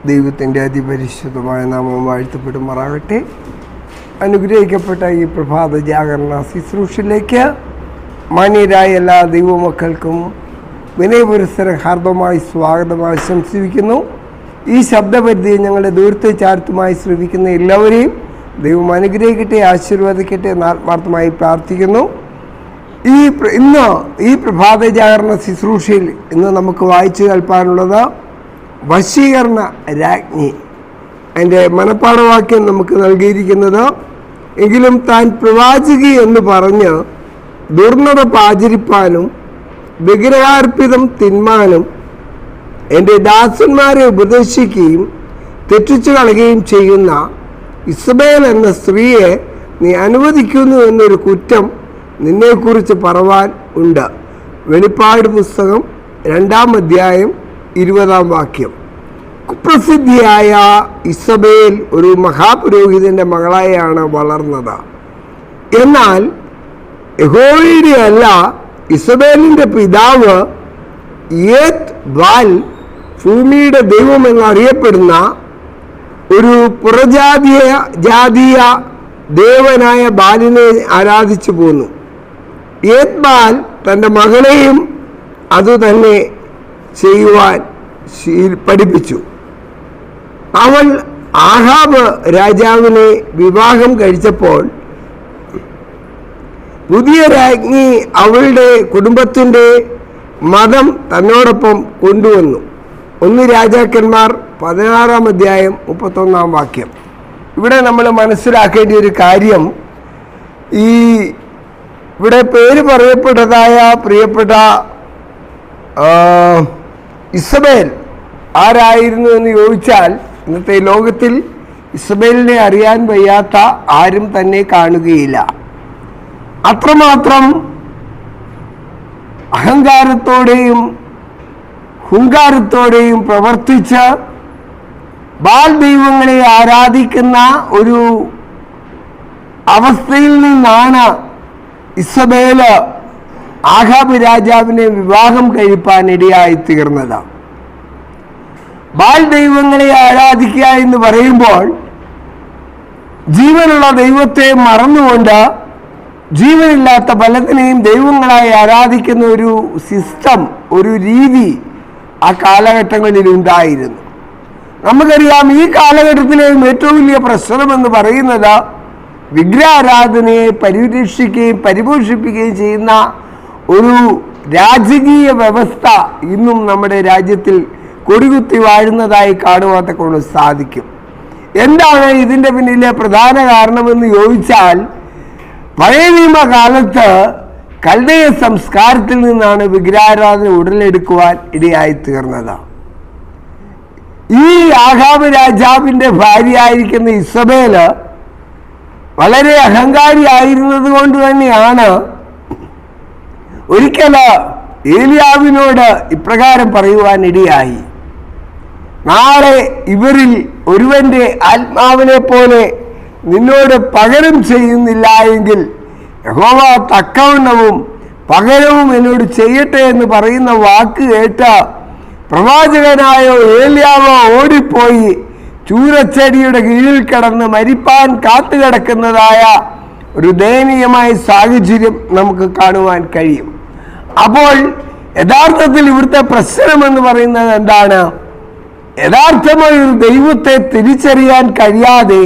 ദൈവത്തിൻ്റെ അതിപരിശുദ്ധമായ നാമം വാഴ്ത്തപ്പെടുമാറാകട്ടെ. അനുഗ്രഹിക്കപ്പെട്ട ഈ പ്രഭാത ജാഗരണ ശുശ്രൂഷയിലേക്ക് മാന്യരായ എല്ലാ ദൈവമക്കൾക്കും വിനയപുരസ്സരം ഹാർദമായി സ്വാഗതം ആശംസിക്കുന്നു. ഈ ശബ്ദപരിധി ഞങ്ങളുടെ ദൂരത്തെ ചാർത്തുമായി ശ്രമിക്കുന്ന എല്ലാവരെയും ദൈവം അനുഗ്രഹിക്കട്ടെ, ആശീർവദിക്കട്ടെ എന്ന് ആത്മാർത്ഥമായി പ്രാർത്ഥിക്കുന്നു. ഇന്ന് ഈ പ്രഭാത ജാഗരണ ശുശ്രൂഷയിൽ ഇന്ന് നമുക്ക് വായിച്ചു കേൾപ്പാനുള്ളത് വശീകരണ രാജ്ഞി. അതിൻ്റെ മനപ്പാഠവാക്യം നമുക്ക് നൽകിയിരിക്കുന്നത്, എങ്കിലും താൻ പ്രവാചകി എന്ന് പറഞ്ഞ് ദുർനടപ്പ് ആചരിപ്പാനും വിഗ്രഹാർപ്പിതം തിന്മാനും എൻ്റെ ദാസന്മാരെ ഉപദേശിക്കുകയും തെറ്റിച്ചു കളയുകയും ചെയ്യുന്ന ഇസബേൽ എന്ന സ്ത്രീയെ നീ അനുവദിക്കുന്നു എന്നൊരു കുറ്റം നിന്നെക്കുറിച്ച് പറവാൻ ഉണ്ട്. വെളിപ്പാട് പുസ്തകം 2-ാം അധ്യായം 20-ാം വാക്യം. കുപ്രസിദ്ധിയായ ഇസബേൽ ഒരു മഹാപുരോഹിതൻ്റെ മകളായാണ് വളർന്നത്. എന്നാൽ യഹോവയുടെ അല്ല, ഇസബേലിൻ്റെ പിതാവ് യേത് ബാൽ, ഭൂമിയുടെ ദൈവം എന്നറിയപ്പെടുന്ന ഒരു പുറജാതീയ ദേവനായ ബാലിനെ ആരാധിച്ചു പോന്നു. യേത് ബാൽ തൻ്റെ മകളെയും അതുതന്നെ ചെയ്യുവാൻ പഠിപ്പിച്ചു. അവൾ ആഹാബ് രാജാവിനെ വിവാഹം കഴിച്ചപ്പോൾ പുതിയ രാജ്ഞി അവളുടെ കുടുംബത്തിൻ്റെ മതം തന്നോടൊപ്പം കൊണ്ടുവന്നു. 1 രാജാക്കന്മാർ 16-ാം അധ്യായം 31-ാം വാക്യം. ഇവിടെ നമ്മൾ മനസ്സിലാക്കേണ്ട ഒരു കാര്യം, ഇവിടെ പേര് പറയപ്പെട്ടതായ പ്രിയപ്പെട്ട ഇസബേൽ ആരായിരുന്നു എന്ന് ചോദിച്ചാൽ, ഇന്നത്തെ ലോകത്തിൽ ഇസബേലിനെ അറിയാൻ വയ്യാത്ത ആരും തന്നെ കാണുകയില്ല. അത്രമാത്രം അഹങ്കാരത്തോടെയും ഹുങ്കാരത്തോടെയും പ്രവർത്തിച്ച് ബാൽ ദൈവങ്ങളെ ആരാധിക്കുന്ന ഒരു അവസ്ഥയിൽ നിന്നാണ് ഇസബേല് ആഹാബ് രാജാവിനെ വിവാഹം കഴിപ്പാൻ ഇടയായി തീർന്നത്. ബാൽ ദൈവങ്ങളെ ആരാധിക്കുക എന്ന് പറയുമ്പോൾ ജീവനുള്ള ദൈവത്തെ മറന്നുകൊണ്ട് ജീവനില്ലാത്ത പലതിനെയും ദൈവങ്ങളായി ആരാധിക്കുന്ന ഒരു സിസ്റ്റം, ഒരു രീതി ആ കാലഘട്ടങ്ങളിൽ ഉണ്ടായിരുന്നു. നമുക്കറിയാം, ഈ കാലഘട്ടത്തിലെയും ഏറ്റവും വലിയ പ്രശ്നമെന്ന് പറയുന്നത് വിഗ്രഹാരാധനയെ പരിരക്ഷിക്കുകയും പരിപോഷിപ്പിക്കുകയും ചെയ്യുന്ന ഒരു രാജകീയ വ്യവസ്ഥ ഇന്നും നമ്മുടെ രാജ്യത്തിൽ കൊടികുത്തി വാഴുന്നതായി കാണുവാൻ കൊണ്ട് സാധിക്കും. എന്താണ് ഇതിൻ്റെ പിന്നിലെ പ്രധാന കാരണമെന്ന് ചോദിച്ചാൽ, പഴയ നിയമകാലത്ത് കൽദയ സംസ്കാരത്തിൽ നിന്നാണ് വിഗ്രഹാരാധന ഉടലെടുക്കുവാൻ ഇടയായി തീർന്നത്. ഈ ആഹാബ് രാജാവിൻ്റെ ഭാര്യയായിരിക്കുന്ന ഇസബേല് വളരെ അഹങ്കാരിയായിരുന്നത് കൊണ്ട് തന്നെയാണ് ഒരിക്കൽ ഏലിയാവിനോട് ഇപ്രകാരം പറയുവാൻ ഇടയായി, നാളെ ഇവരിൽ ഒരുവന്റെ ആത്മാവിനെ പോലെ നിന്നോട് പകരം ചെയ്യുന്നില്ല എങ്കിൽ യഹോവ തക്കവണ്ണവും പകരവും എന്നോട് ചെയ്യട്ടെ എന്ന് പറയുന്ന വാക്ക് കേട്ട് പ്രവാചകനായ ഏലിയാവ് ഓടിപ്പോയി ചൂരച്ചെടിയുടെ കീഴിൽ കിടന്ന് മരിപ്പാൻ കാത്തുകിടക്കുന്നതായ ഒരു ദയനീയമായ സാഹചര്യം നമുക്ക് കാണുവാൻ കഴിയും. അപ്പോൾ യഥാർത്ഥത്തിൽ ഇവിടുത്തെ പ്രശ്നമെന്ന് പറയുന്നത് എന്താണ്? യഥാർത്ഥമായ ഒരു ദൈവത്തെ തിരിച്ചറിയാൻ കഴിയാതെ,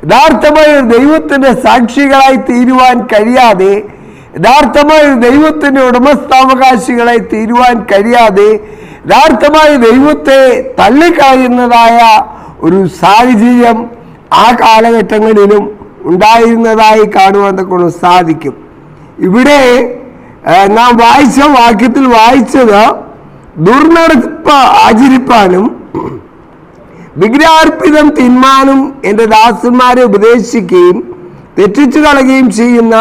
യഥാർത്ഥമായ ഒരു ദൈവത്തിൻ്റെ സാക്ഷികളായി തീരുവാൻ കഴിയാതെ, യഥാർത്ഥമായ ദൈവത്തിൻ്റെ ഉടമസ്ഥാവകാശികളായി തീരുവാൻ കഴിയാതെ, യഥാർത്ഥമായ ദൈവത്തെ തള്ളിക്കളയുന്നതായ ഒരു സാഹചര്യം ആ കാലഘട്ടങ്ങളിലും ഉണ്ടായിരുന്നതായി കാണുവാൻ കൊണ്ട് സാധിക്കും. ഇവിടെ നാം വായിച്ച വാക്യത്തിൽ വായിച്ചത്, ദുർനടപ്പ് ആചരിപ്പാനും വിഗ്രഹാർപ്പിതം തിന്മാനും എൻ്റെ ദാസന്മാരെ ഉപദേശിക്കുകയും തെറ്റിച്ചു കളയുകയും ചെയ്യുന്ന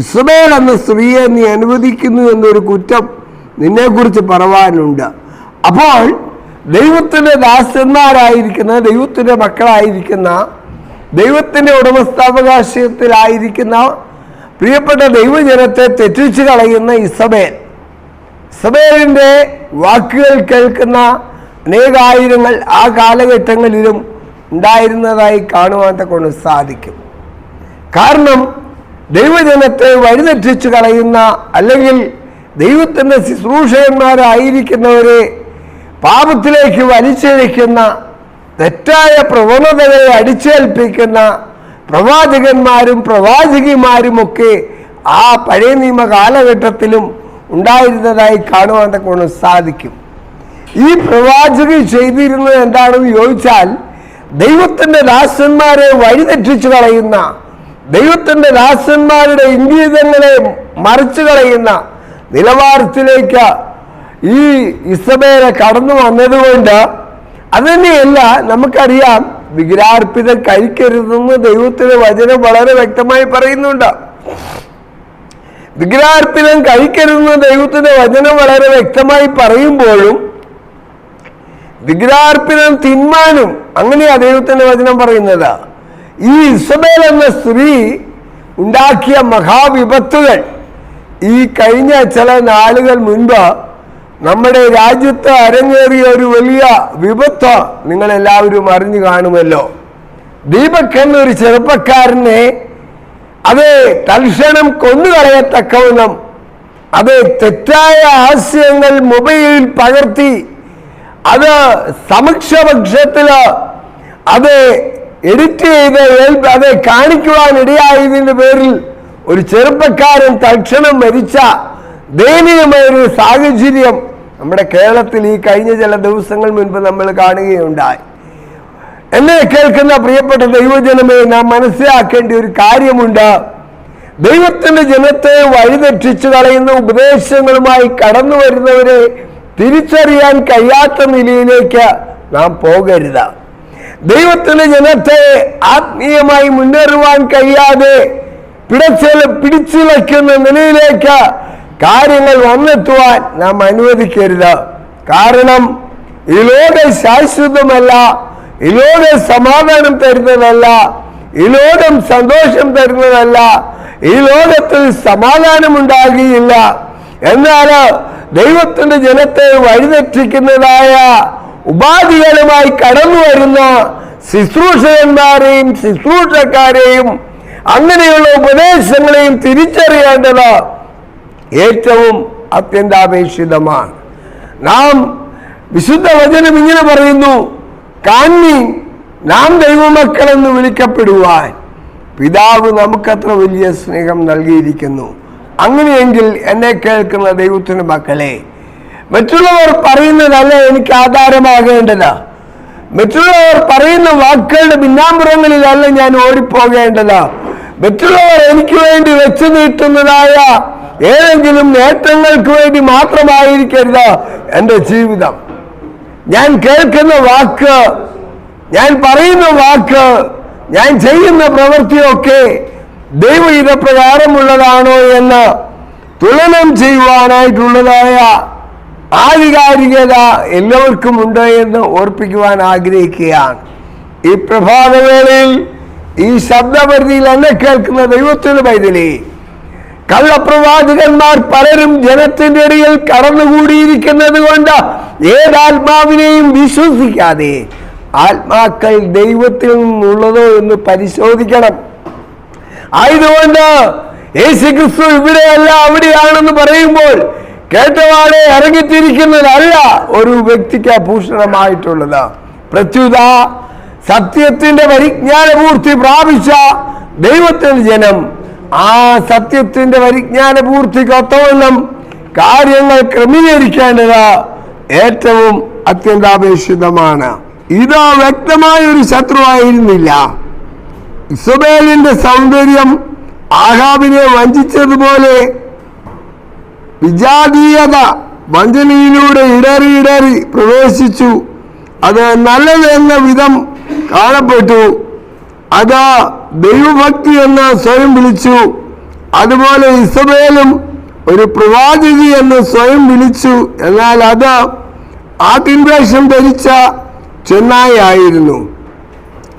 ഇസബേൽ എന്ന സ്ത്രീയെ നീ അനുവദിക്കുന്നു എന്നൊരു കുറ്റം നിന്നെക്കുറിച്ച് പറവാനുണ്ട്. അപ്പോൾ ദൈവത്തിൻ്റെ ദാസന്മാരായിരിക്കുന്ന, ദൈവത്തിൻ്റെ മക്കളായിരിക്കുന്ന, ദൈവത്തിൻ്റെ ഉടമസ്ഥാവകാശത്തിലായിരിക്കുന്ന പ്രിയപ്പെട്ട ദൈവജനത്തെ തെറ്റിച്ചു കളയുന്ന ഇസബേലിൻ്റെ വാക്കുകൾ കേൾക്കുന്ന അനേകായിരങ്ങൾ ആ കാലഘട്ടങ്ങളിലും ഉണ്ടായിരുന്നതായി കാണുവാൻ കൊണ്ട് സാധിക്കും. കാരണം ദൈവജനത്തെ വഴിതെറ്റിച്ചു കളയുന്ന, അല്ലെങ്കിൽ ദൈവത്തിൻ്റെ ശുശ്രൂഷകന്മാരായിരിക്കുന്നവരെ പാപത്തിലേക്ക് വലിച്ചിഴയ്ക്കുന്ന, തെറ്റായ പ്രവണതകളെ അടിച്ചേൽപ്പിക്കുന്ന പ്രവാചകന്മാരും പ്രവാചകിമാരുമൊക്കെ ആ പഴയ നിയമ കാലഘട്ടത്തിലും ഉണ്ടായിരുന്നതായി കാണുവാൻ കൊണ്ട് സാധിക്കും. ഈ പ്രവാചകർ ചെയ്തിരുന്നത് എന്താണെന്ന് ചോദിച്ചാൽ, ദൈവത്തിൻ്റെ ദാസന്മാരെ വഴിതെറ്റിച്ചു കളയുന്ന, ദൈവത്തിൻ്റെ ദാസന്മാരുടെ ഇംഗിതങ്ങളെ മറിച്ചു കളയുന്ന നിലവാരത്തിലേക്ക് ഈ ഇസബേൽ കടന്നു വന്നതുകൊണ്ട്, അതുതന്നെയല്ല നമുക്കറിയാം, വിഗ്രഹാർപ്പിതം കഴിക്കരുതെന്ന് ദൈവത്തിന്റെ വചനം വളരെ വ്യക്തമായി പറയുന്നുണ്ട്. വിഗ്രഹാർപ്പിതം കഴിക്കരുതെന്ന് ദൈവത്തിന്റെ വചനം വളരെ വ്യക്തമായി പറയുമ്പോഴും വിഗ്രഹാർപ്പിതം തിന്മാനും അങ്ങനെയാ ദൈവത്തിന്റെ വചനം പറയുന്നത്. ഈ ഇസബേൽ എന്ന സ്ത്രീ ഉണ്ടാക്കിയ മഹാവിപത്തുകൾ ഈ കഴിഞ്ഞ ചില നാളുകൾ മുൻപ് നമ്മുടെ രാജ്യത്ത് അരങ്ങേറിയ ഒരു വലിയ വിപത്ത് നിങ്ങളെല്ലാവരും അറിഞ്ഞു കാണുമല്ലോ. ദീപക് എന്നൊരു ചെറുപ്പക്കാരനെ അത് തൽക്ഷണം കൊന്നുകളയത്തക്കവണ്ണം അത് തെറ്റായ ആശയങ്ങൾ മൊബൈലിൽ പകർത്തി അത് സമക്ഷപക്ഷത്തില് അത് എഡിറ്റ് ചെയ്ത് അത് കാണിക്കുവാൻ ഇടയായതിന്റെ പേരിൽ ഒരു ചെറുപ്പക്കാരൻ തൽക്ഷണം മരിച്ച ദയനീയമായൊരു സാഹചര്യം നമ്മുടെ കേരളത്തിൽ ഈ കഴിഞ്ഞ ചില ദിവസങ്ങൾ മുൻപ് നമ്മൾ കാണുകയുണ്ടായി. എന്നെ കേൾക്കുന്ന പ്രിയപ്പെട്ട ദൈവജനമേ, നാം മനസ്സിലാക്കേണ്ട ഒരു കാര്യമുണ്ട്. ദൈവത്തിന്റെ ജനത്തെ വഴിതെറ്റിച്ചു കളയുന്ന ഉപദേശങ്ങളുമായി കടന്നു വരുന്നവരെ തിരിച്ചറിയാൻ കഴിയാത്ത നിലയിലേക്ക് നാം പോകരുത്. ദൈവത്തിന്റെ ജനത്തെ ആത്മീയമായി മുന്നേറുവാൻ കഴിയാതെ പിടിച്ചു വയ്ക്കുന്ന നിലയിലേക്ക് കാര്യങ്ങൾ വന്നെത്തുവാൻ നാം അനുവദിക്കരുത്. കാരണം ഈ ലോകം ശാശ്വതമല്ല, ഈ ലോകം സമാധാനം തരുന്നതല്ല, ഈ ലോകം സന്തോഷം തരുന്നതല്ല, ഈ ലോകത്തിൽ സമാധാനം ഉണ്ടാകുകയില്ല. എന്നാൽ ദൈവത്തിന്റെ ജനത്തെ വഴിതെറ്റിക്കുന്നതായ ഉപാധികളുമായി കടന്നു വരുന്ന ശുശ്രൂഷകന്മാരെയും ശുശ്രൂഷക്കാരെയും അങ്ങനെയുള്ള ഉപദേശങ്ങളെയും തിരിച്ചറിയേണ്ടത് ഏറ്റവും അത്യന്താപേക്ഷിതമാണ്. നാം വിശുദ്ധ വചനം ഇങ്ങനെ പറയുന്നു, കാൺമീൻ നാം ദൈവമക്കളെന്ന് വിളിക്കപ്പെടുവാൻ പിതാവ് നമുക്കത്ര വലിയ സ്നേഹം നൽകിയിരിക്കുന്നു. അങ്ങനെയെങ്കിൽ എന്നെ കേൾക്കുന്ന ദൈവത്തിന്റെ മക്കളെ, മറ്റുള്ളവർ പറയുന്നതല്ല എനിക്ക് ആധാരമാകേണ്ടത്, മറ്റുള്ളവർ പറയുന്ന വാക്കുകളുടെ പിന്നാമ്പുറങ്ങളിലല്ല ഞാൻ ഓടിപ്പോകേണ്ടത്, മറ്റുള്ളവർ എനിക്ക് വേണ്ടി വെച്ചു നീട്ടുന്നതായ ഏതെങ്കിലും നേട്ടങ്ങൾക്ക് വേണ്ടി മാത്രമായിരിക്കരുത് എൻ്റെ ജീവിതം. ഞാൻ കേൾക്കുന്ന വാക്ക്, ഞാൻ പറയുന്ന വാക്ക്, ഞാൻ ചെയ്യുന്ന പ്രവൃത്തിയൊക്കെ ദൈവഹിതപ്രകാരമുള്ളതാണോ എന്ന് തുലനം ചെയ്യുവാനായിട്ടുള്ളതായ ആധികാരികത എല്ലാവർക്കും ഉണ്ട് എന്ന് ഓർപ്പിക്കുവാൻ ആഗ്രഹിക്കുകയാണ്. ഈ പ്രഭാതവേളയിൽ ഈ ശബ്ദപരിധിയിൽ എന്നെ കേൾക്കുന്ന ദൈവത്തിന് പൈതലേ, കള്ളപ്രവാചകന്മാർ പലരും ജനത്തിന്റെ ഇടയിൽ കടന്നുകൂടിയിരിക്കുന്നത് കൊണ്ട് ഏതാത്മാവിനെയും വിശ്വസിക്കാതെ ആത്മാക്കൾ ദൈവത്തിൽ നിന്നുള്ളതോ എന്ന് പരിശോധിക്കണം. ആയതുകൊണ്ട് യേശുക്രിസ്തു ഇവിടെയല്ല അവിടെയാണെന്ന് പറയുമ്പോൾ കേട്ടവാടെ ഇറങ്ങിത്തിരിക്കുന്നതല്ല ഒരു വ്യക്തിക്ക് ഭൂഷണമായിട്ടുള്ളത്. പ്രത്യുത സത്യത്തിന്റെ പരിജ്ഞാനപൂർത്തി പ്രാപിച്ച ദൈവത്തിന്റെ ജനം ആ സത്യത്തിന്റെ പരിജ്ഞാനപൂർത്തിക്കൊത്തവണ്ണം കാര്യങ്ങൾ ക്രമീകരിക്കേണ്ടത് ഏറ്റവും അത്യന്താപേക്ഷിതമാണ്. ഇത് വ്യക്തമായ ഒരു ശത്രുവായിരുന്നില്ല. ഇസബേലിന്റെ സൗന്ദര്യം ആഹാബിനെ വഞ്ചിച്ചതുപോലെ വിജാതീയത വഞ്ചനയിലൂടെ ഇടറി പ്രവേശിച്ചു. അത് നല്ലത് എന്ന വിധം കാണപ്പെട്ടു. അത് ദൈവഭക്തി എന്ന് സ്വയം വിളിച്ചു. അതുപോലെ ഇസബേലും ഒരു പ്രവാചകി എന്ന് സ്വയം വിളിച്ചു. എന്നാൽ അത് ആട്ടിൻവേഷം ധരിച്ച ചെന്നായായിരുന്നു.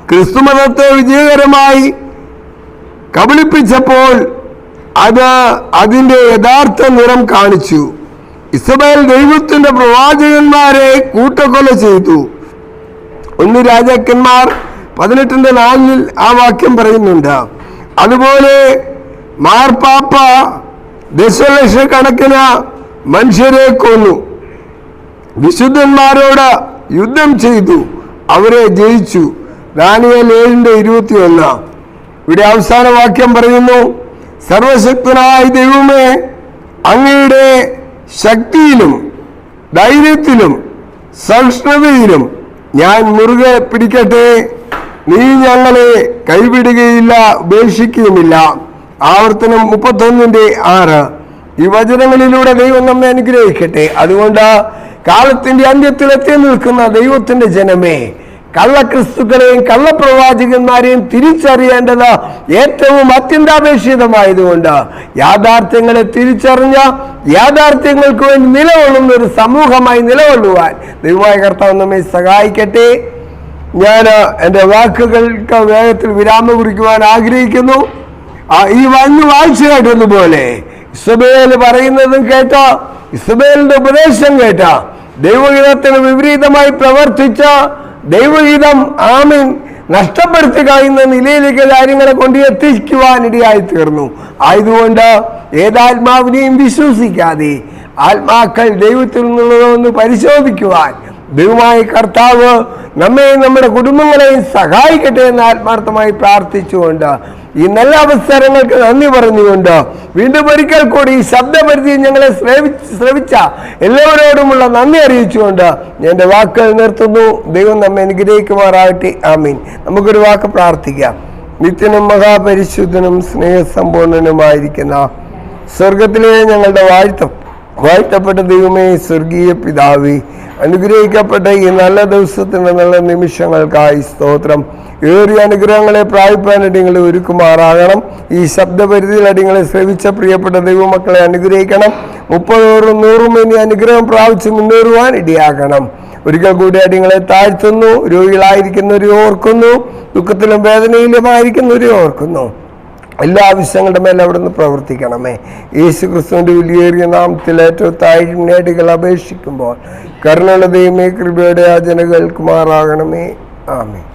ക്രിസ്തുമതത്തെ വിജയകരമായി കബളിപ്പിച്ചപ്പോൾ അത് അതിൻ്റെ യഥാർത്ഥ നിറം കാണിച്ചു. ഇസബേൽ ദൈവത്തിന്റെ പ്രവാചകന്മാരെ കൂട്ടക്കൊല ചെയ്തു. 1 രാജാക്കന്മാർ 18:4 ആ വാക്യം പറയുന്നുണ്ട്. അതുപോലെ മാർപ്പാപ്പ ദശലക്ഷക്കണക്കിന് മനുഷ്യരെ കൊന്നു. വിശുദ്ധന്മാരോട് യുദ്ധം ചെയ്തു, അവരെ ജയിച്ചു. ദാനിയേൽ 7:21. ഇവിടെ അവസാന വാക്യം പറയുന്നു, സർവശക്തനായ ദൈവമേ, അങ്ങയുടെ ശക്തിയിലും ധൈര്യത്തിലും സഹിഷ്ണുതയിലും ഞാൻ മുറുകെ പിടിക്കട്ടെ. നീ ഞങ്ങളെ കൈവിടുകയില്ല, ഉപേക്ഷിക്കുകയുമില്ല. ആവർത്തനം 31:6. ഈ വചനങ്ങളിലൂടെ ദൈവം നമ്മെ അനുഗ്രഹിക്കട്ടെ. അതുകൊണ്ട് കാലത്തിന്റെ അന്ത്യത്തിൽ എത്തി നിൽക്കുന്ന ദൈവത്തിന്റെ ജനമേ, കള്ളക്രിസ്തുക്കളെയും കള്ളപ്രവാചകന്മാരെയും തിരിച്ചറിയേണ്ടത് ഏറ്റവും അത്യന്താപേക്ഷിതമായതുകൊണ്ട് യാഥാർത്ഥ്യങ്ങളെ തിരിച്ചറിഞ്ഞ യാഥാർത്ഥ്യങ്ങൾക്ക് വേണ്ടി നിലകൊള്ളുന്ന ഒരു സമൂഹമായി നിലകൊള്ളുവാൻ ദൈവമായ കർത്താവ് നമ്മെ സഹായിക്കട്ടെ. ഞാൻ എൻ്റെ വാക്കുകൾക്ക് വേഗത്തിൽ വിരാമം കുറിക്കുവാൻ ആഗ്രഹിക്കുന്നു. ഈ വായിച്ചു കേട്ടതുപോലെ ഇസബേൽ പറയുന്നതും കേട്ട, ഇസബേലിന്റെ ഉപദേശം കേട്ട, ദൈവഹിതത്തിന് വിപരീതമായി പ്രവർത്തിച്ച ദൈവഹിതം ആമീൻ നഷ്ടപ്പെടുത്തി കഴിയുന്ന നിലയിലേക്ക് കാര്യങ്ങളെ കൊണ്ട് എത്തിക്കുവാൻ ഇടയായി തീർന്നു. ആയതുകൊണ്ട് ഏതാത്മാവിനെയും വിശ്വസിക്കാതെ ആത്മാക്കൾ ദൈവത്തിൽ നിന്നുള്ളതെന്ന് പരിശോധിക്കുവാൻ ദൈവമായ കർത്താവ് നമ്മെയും നമ്മുടെ കുടുംബങ്ങളെയും സഹായിക്കട്ടെ എന്ന് ആത്മാർത്ഥമായി പ്രാർത്ഥിച്ചുകൊണ്ട് ഈ നല്ല അവസരങ്ങൾക്ക് നന്ദി പറഞ്ഞുകൊണ്ട് വീണ്ടും ഒരിക്കൽ കൂടി ഈ ശബ്ദപരിധി ഞങ്ങളെ ശ്രവിച്ച എല്ലാവരോടുമുള്ള നന്ദി അറിയിച്ചുകൊണ്ട് ഞാൻ എൻ്റെ വാക്കുകൾ നിർത്തുന്നു. ദൈവം നമ്മെ അനുഗ്രഹിക്കുമാറാകട്ടെ. ആമീൻ. നമുക്കൊരു വാക്ക് പ്രാർത്ഥിക്കാം. നിത്യനും മഹാപരിശുദ്ധനും സ്നേഹസമ്പൂർണനുമായിരിക്കുന്ന സ്വർഗത്തിലെ ഞങ്ങളുടെ വാഴ്ത്തപ്പെട്ട ദൈവമേ, സ്വർഗീയ പിതാവേ, അനുഗ്രഹിക്കപ്പെട്ട ഈ നല്ല ദിവസത്തിന് നല്ല നിമിഷങ്ങൾക്കായി സ്തോത്രം. ഏറിയ അനുഗ്രഹങ്ങളെ പ്രാപിപ്പാൻ അടിങ്ങളെ ഒരുക്കുമാറാകണം. ഈ ശബ്ദപരിധിയിൽ അടിങ്ങളെ ശ്രവിച്ച പ്രിയപ്പെട്ട ദൈവമക്കളെ അനുഗ്രഹിക്കണം. 30 100 ഇനി അനുഗ്രഹം പ്രാപിച്ച് മുന്നേറുവാൻ ഇടയാകണം. ഒരിക്കൽ കൂടി അടിങ്ങളെ താഴ്ത്തുന്നു. രോഗികളായിരിക്കുന്നവരെ ഓർക്കുന്നു, ദുഃഖത്തിലും വേദനയിലുമായിരിക്കുന്നവരെ ഓർക്കുന്നു. എല്ലാ ആവശ്യങ്ങളുടെ മേലെ അവിടുന്ന് പ്രവർത്തിക്കണമേ. യേശു ക്രിസ്തുവിന്റെ വിലയേറിയ നാമത്തിൽ ഏറ്റവും താഴ്ന്നേടുകൾ അപേക്ഷിക്കുമ്പോൾ കരുണയുള്ള ദൈവമേ, കൃപയുടെ യാചന കേൾക്കുമാറാകണമേ. ആമേൻ.